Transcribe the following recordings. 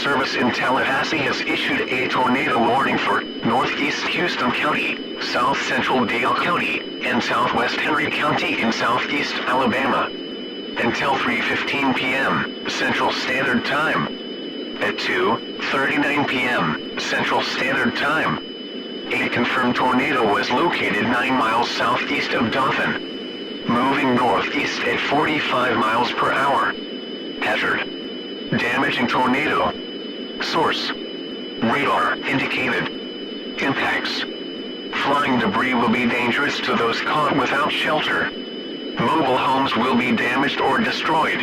Service in Tallahassee has issued a tornado warning for northeast Houston County, south central Dale County, and southwest Henry County in southeast Alabama until 3:15 p.m. Central Standard Time. At 2:39 p.m. Central Standard Time, a confirmed tornado was located 9 miles southeast of Dothan, moving northeast at 45 miles per hour. Hazard: damaging tornado. Source: radar indicated. Impacts: flying debris will be dangerous to those caught without shelter. Mobile homes will be damaged or destroyed.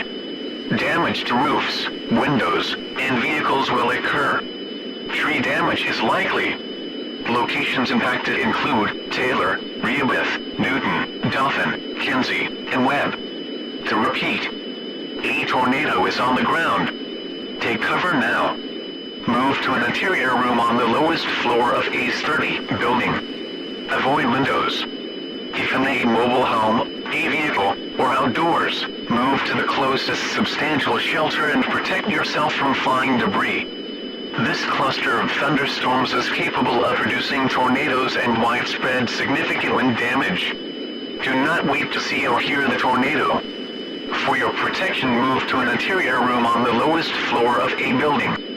Damage to roofs, windows, and vehicles will occur. Tree damage is likely. Locations impacted include Taylor, Rehoboth, Newton, Dothan, Kinsey, and Webb. To repeat, a tornado is on the ground. Take cover now. Move to an interior room on the lowest floor of a sturdy building. Avoid windows. If in a mobile home, a vehicle, or outdoors, move to the closest substantial shelter and protect yourself from flying debris. This cluster of thunderstorms is capable of producing tornadoes and widespread significant wind damage. Do not wait to see or hear the tornado. For your protection, move to an interior room on the lowest floor of a building.